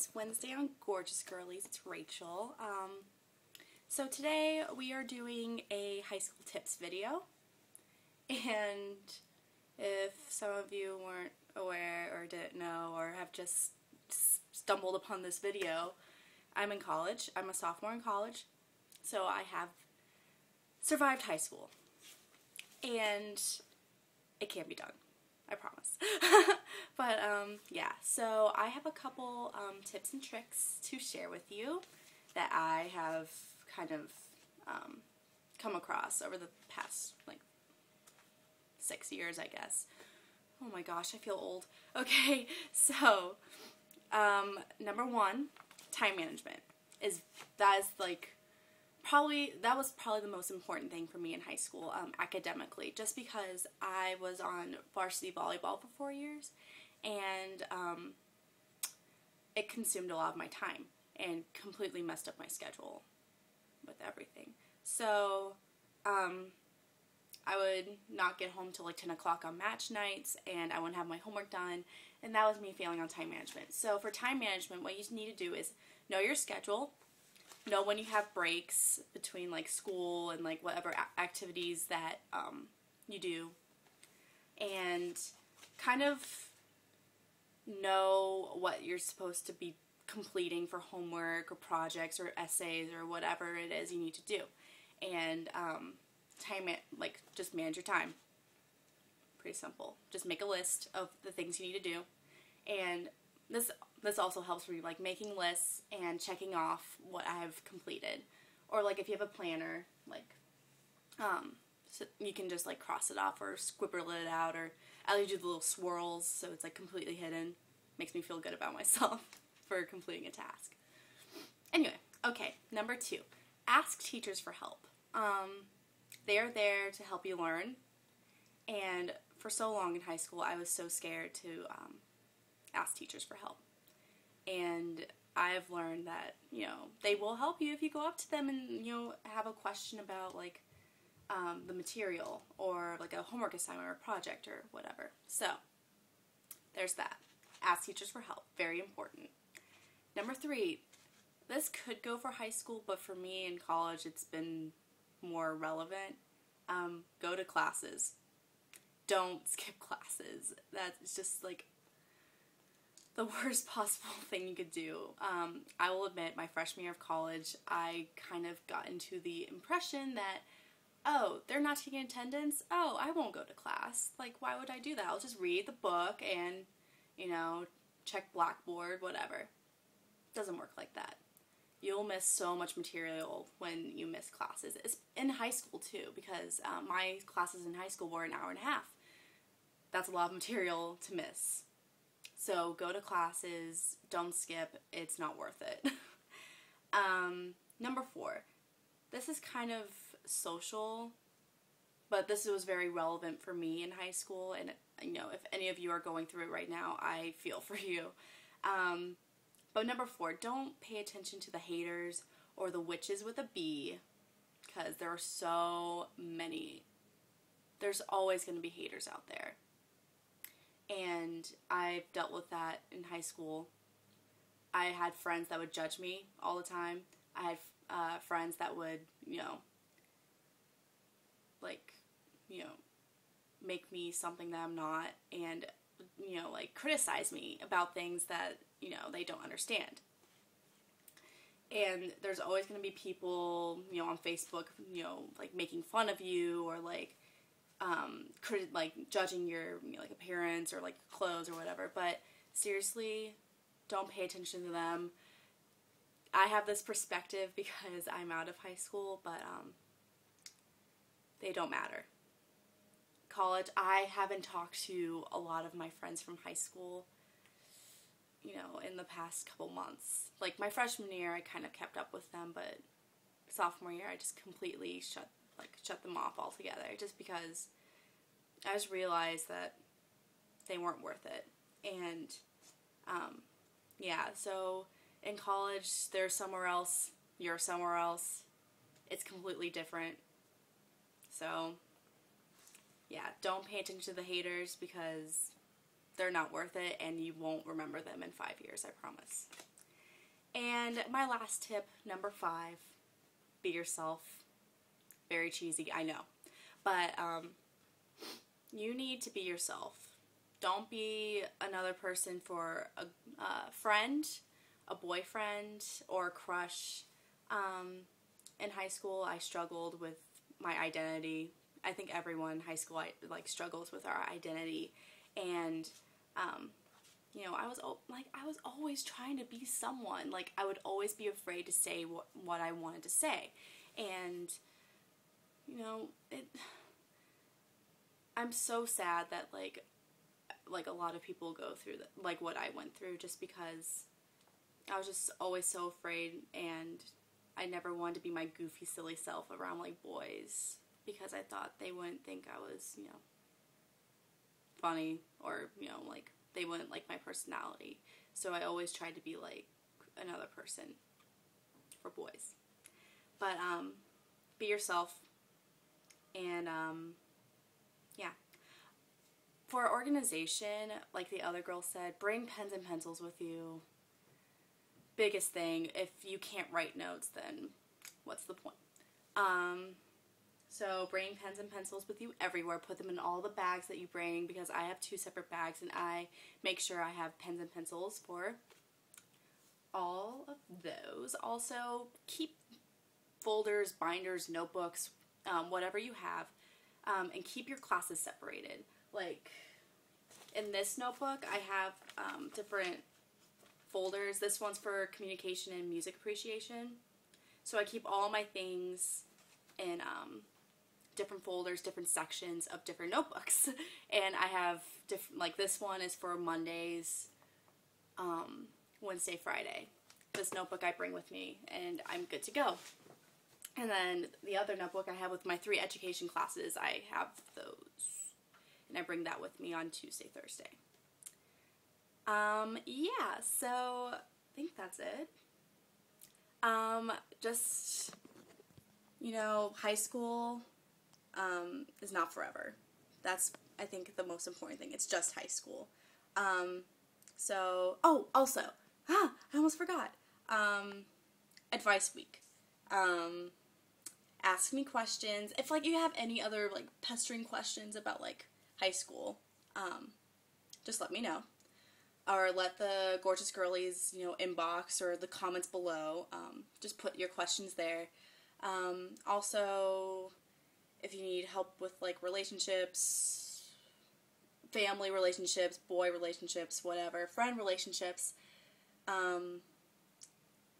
it's Wednesday on Gorgeous Girlies. It's Rachel. So today we are doing a high school tips video, and if some of you weren't aware or didn't know or have just stumbled upon this video, I'm in college. I'm a sophomore in college, so I have survived high school, and it can be done. I promise. But yeah, so I have a couple tips and tricks to share with you that I have kind of come across over the past like 6 years, I guess. Oh my gosh, I feel old. Okay, so number one, time management that was probably the most important thing for me in high school, academically, just because I was on varsity volleyball for 4 years, and it consumed a lot of my time and completely messed up my schedule with everything. So I would not get home till like 10 o'clock on match nights, and I wouldn't have my homework done, and that was me failing on time management. So for time management, what you need to do is know your schedule, know when you have breaks between like school and like whatever activities that you do, and kind of know what you're supposed to be completing for homework or projects or essays or whatever it is you need to do, and just manage your time. Pretty simple. Just make a list of the things you need to do, and this also helps me like making lists and checking off what I've completed, or like if you have a planner, like so you can just like cross it off or scribble it out, or I like to do the little swirls so it's like completely hidden. Makes me feel good about myself for completing a task. Anyway, okay, number two, ask teachers for help. They are there to help you learn, and for so long in high school I was so scared to ask teachers for help. And I've learned that, you know, they will help you if you go up to them and, you know, have a question about like the material or like a homework assignment or a project or whatever. So there's that. Ask teachers for help. Very important. Number three, this could go for high school, but for me in college it's been more relevant. Go to classes. Don't skip classes. That's just like the worst possible thing you could do. I will admit, my freshman year of college, I kind of got into the impression that, oh, they're not taking attendance? Oh, I won't go to class. Like, why would I do that? I'll just read the book and, you know, check Blackboard, whatever. Doesn't work like that. You'll miss so much material when you miss classes. It's in high school, too, because my classes in high school were an hour and a half. That's a lot of material to miss. So go to classes, don't skip, it's not worth it. Number four, this is kind of social, but this was very relevant for me in high school, and you know, if any of you are going through it right now, I feel for you. But number four, don't pay attention to the haters or the witches with a B, because there are so many. There's always going to be haters out there. And I've dealt with that in high school. I had friends that would judge me all the time. I had friends that would, make me something that I'm not, and, criticize me about things that, they don't understand. And there's always going to be people, on Facebook, making fun of you, or, judging your appearance or clothes or whatever. But seriously, don't pay attention to them. I have this perspective because I'm out of high school, but they don't matter. College, I haven't talked to a lot of my friends from high school, in the past couple months. Like my freshman year, I kind of kept up with them, but sophomore year, I just completely shut them off altogether, just because I just realized that they weren't worth it. And yeah, so in college, they're somewhere else, you're somewhere else, it's completely different. So yeah, don't pay attention to the haters, because they're not worth it, and you won't remember them in 5 years, I promise. And my last tip, number 5, be yourself. Very cheesy, I know. But you need to be yourself. Don't be another person for a friend, a boyfriend, or a crush. In high school, I struggled with my identity. I think everyone in high school struggles with our identity, and you know, I was always trying to be someone. Like, I would always be afraid to say what I wanted to say, and you know, I'm so sad that like a lot of people go through like what I went through, just because I was just always so afraid, and I never wanted to be my goofy, silly self around like boys, because I thought they wouldn't think I was, you know, funny, or, you know, like they wouldn't like my personality. So I always tried to be like another person for boys. But be yourself, and yeah. For our organization, like the other girl said, bring pens and pencils with you. Biggest thing. If you can't write notes, then what's the point? So bring pens and pencils with you everywhere. Put them in all the bags that you bring, because I have 2 separate bags, and I make sure I have pens and pencils for all of those. Also, keep folders, binders, notebooks, whatever you have, and keep your classes separated. Like, in this notebook, I have different folders. This one's for communication and music appreciation. So I keep all my things in different folders, different sections of different notebooks. And I have different, like this one is for Mondays, Wednesday, Friday. This notebook I bring with me, and I'm good to go. And then the other notebook I have with my 3 education classes, I have those. And I bring that with me on Tuesday, Thursday. Yeah, so I think that's it. Just, you know, high school, is not forever. That's, I think, the most important thing. It's just high school. So, oh, also, I almost forgot. Advice week. Ask me questions. If, like, you have any other, like, pestering questions about, like, high school, just let me know. Or let the Gorgeous Girlies, you know, inbox or the comments below. Just put your questions there. Also, if you need help with, like, relationships, family relationships, boy relationships, whatever, friend relationships, I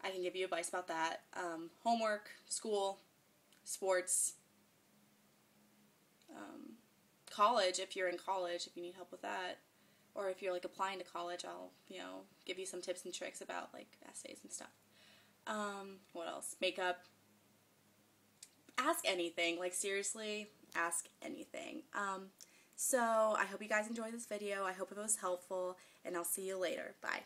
can give you advice about that. Homework, school, sports, college, if you're in college, if you need help with that. Or if you're, like, applying to college, I'll, you know, give you some tips and tricks about, like, essays and stuff. What else? Makeup. Ask anything. Like, seriously, ask anything. So, I hope you guys enjoyed this video. I hope it was helpful, and I'll see you later. Bye.